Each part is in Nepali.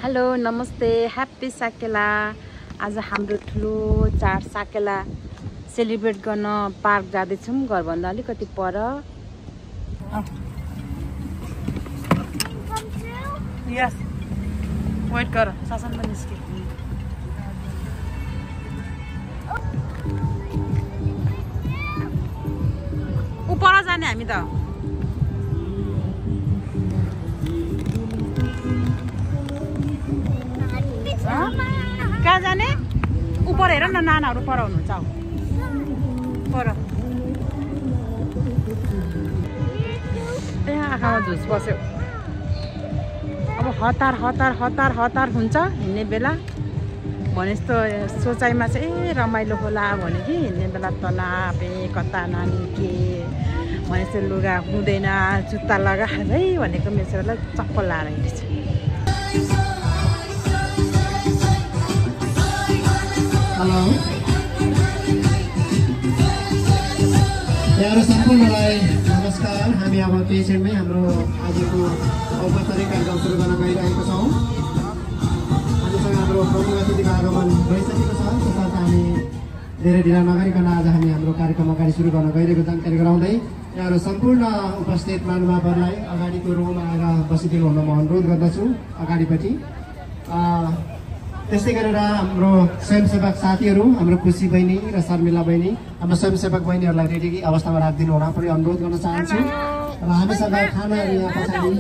हेलो नमस्ते ह्याप्पी साकेला। आज हाम्रो ठुलो चाड साकेला सेलिब्रेट गर्न पार्क जाँदैछौँ, घरभन्दा अलिकति पर। यस वेट गर, शासन पनि निस्क्यो। उपर जाने हामी त। कहाँ जाने? उपर हेर न, नानाहरू पर हुनुहुन्छ। पर ए आँखामा झुस बस्यो। अब हतार हतार हतार हतार हुन्छ हिँड्ने बेला भने जस्तो सोचाइमा चाहिँ ए रमाइलो होला भने कि हिँड्ने बेला तनापे कता नानी के भने जस्तो लुगा हुँदैन, जुत्ता लगाएर है भनेको मेसोलाई चप्पल लाएर हिँड्छ। हेलो प्यारो सम्पूर्णलाई नमस्कार। हामी अब केही क्षणमै हाम्रो आजको औपचारिक कार्यक्रम सुरु गर्न गइरहेको छौँ। आजसँग हाम्रो प्रमुख अतिथिको आगमन भइसकेको छ, त्यसर्थ हामी धेरै ढिला नगरिकन आज हामी हाम्रो कार्यक्रम अगाडि सुरु गर्न गइरहेको जानकारी गराउँदै यहाँहरू सम्पूर्ण उपस्थित महानुभावहरूलाई अगाडिको रोमा आएर बसिदिनु हुन म अनुरोध गर्दछु अगाडिपट्टि। त्यस्तै गरेर हाम्रो स्वयंसेवक साथीहरू, हाम्रो खुसी बहिनी र शर्मिला बहिनी, हाम्रो स्वयंसेवक बहिनीहरूलाई रेडी अवस्थामा राखिदिनु हुन पनि अनुरोध गर्न चाहन्छु। र हामीसँग खानाहरू यहाँ पछाडि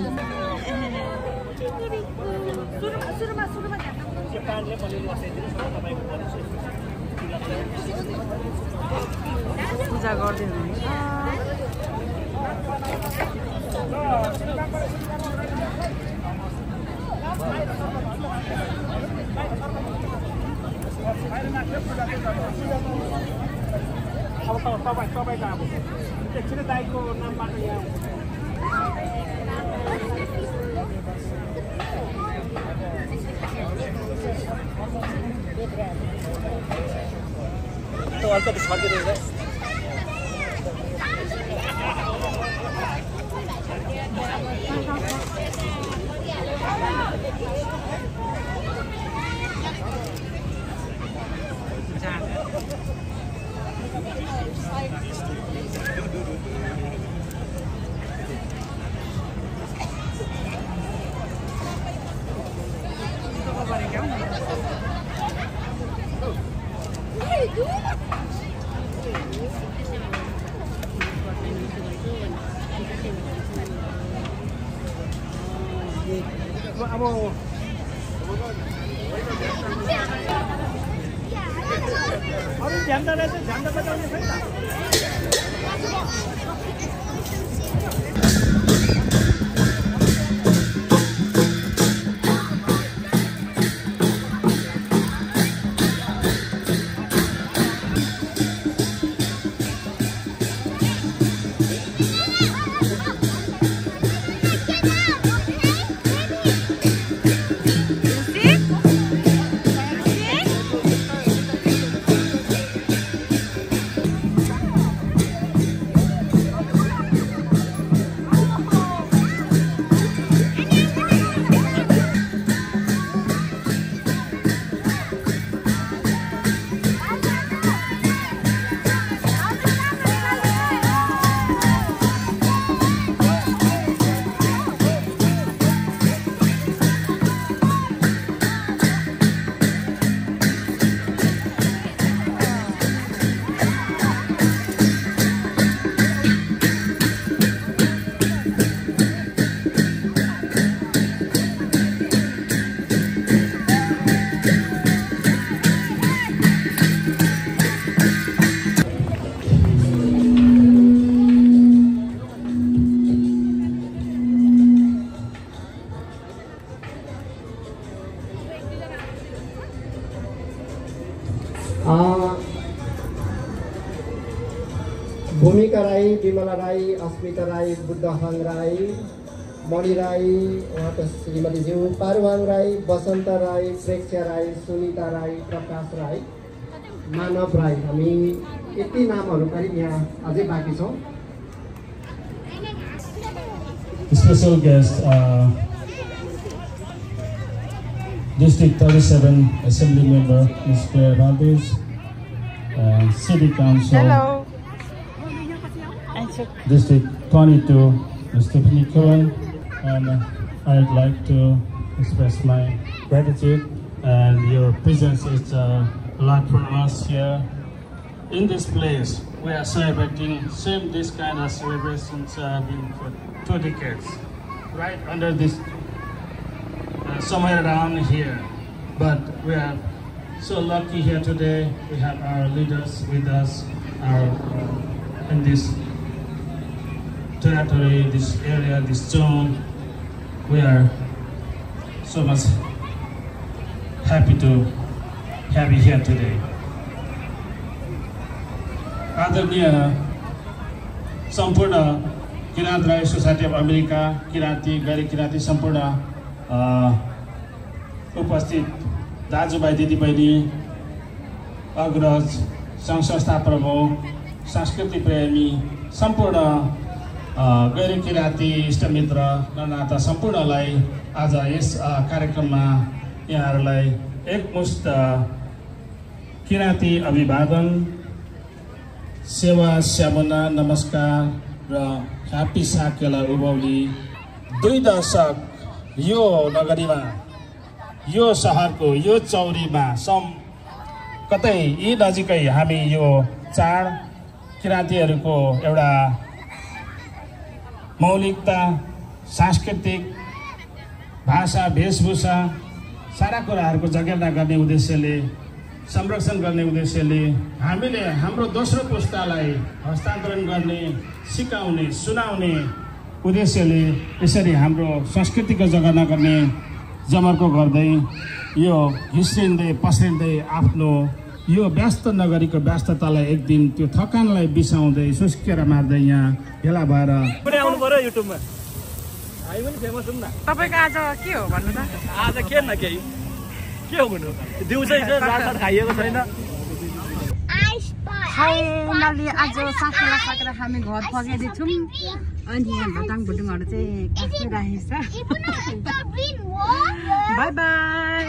पूजा गरिदिनु हुन्छ। तपाईँको अब एकछिन दाइको नामबाट यहाँ अलिकति छर्किँदैन। अब अरू झ्याम्टा बजाउने छैन। भूमिका राई, विमला राई, अस्मिता राई, बुद्धहाङ राई, मणि राई, उहाँको श्रीमतीज्यू, पारुहाङ राई, बसन्त राई, प्रेक्षा राई, सुनिता राई, प्रकाश राई, मानव राई, हामी यति नामहरू करिब यहाँ अझै बाँकी छौँ। Special guest District 37 Assembly Member Ms. Claire Valdez, City Council. Hello. District 22 Ms. Tiffany Cohen, and I'd like to express my gratitude, and your presence is a lot for us here in this place. We are celebrating this kind of celebrations been for 2 decades, right under this, somewhere around here. But we are so lucky here today. We have our leaders with us, in this territory, this area, this zone. We are so much happy to have you here today. आदरणीय सम्पूर्ण Kirant Rai society of America, Kiranti गैर किराँती सम्पूर्ण उपस्थित दाजुभाइ दिदीबहिनी, अग्रज, सङ्घ संस्था प्रमुख, संस्कृति प्रेमी, सम्पूर्ण गैर किराँती इष्टमित्र र नाता सम्पूर्णलाई आज यस कार्यक्रममा यहाँहरूलाई एकमुष्ट किराँती अभिवादन, सेवा स्यामना नमस्कार र ह्यापी साकेला उभौली। 2 दशक यो नगरीमा, यो सहरको यो चौरीमा कतै यी नजिकै हामी यो चाड किराँतीहरूको एउटा मौलिकता, सांस्कृतिक, भाषा, वेशभूषा सारा कुराहरूको जगेर्ना गर्ने उद्देश्यले, संरक्षण गर्ने उद्देश्यले हामीले हाम्रो दोस्रो पुस्तालाई हस्तान्तरण गर्ने, सिकाउने, सुनाउने उद्देश्यले यसरी हाम्रो संस्कृतिको जगेर्ना गर्ने जमर्को गर्दै यो घिस्रिँदै पस्रिँदै आफ्नो यो व्यस्त नगरीको व्यस्ततालाई एक दिन त्यो थकानलाई बिसाउँदै सुस्केर मार्दै यहाँ भेला भएर आउनु पर्यो युट्युबमा। हामी पनि फेमस हौँ न। तपाईको आज के हो भन्नु त? आज के न केही के हो भन्नु, दिउँसै रात खाइएको छैन। फाइनली आज साकेला सकेर हामी घर फर्किँदैछौँ। अनि यहाँ भटाङ भुटुङहरू चाहिँ काटिराखेको छ। By by.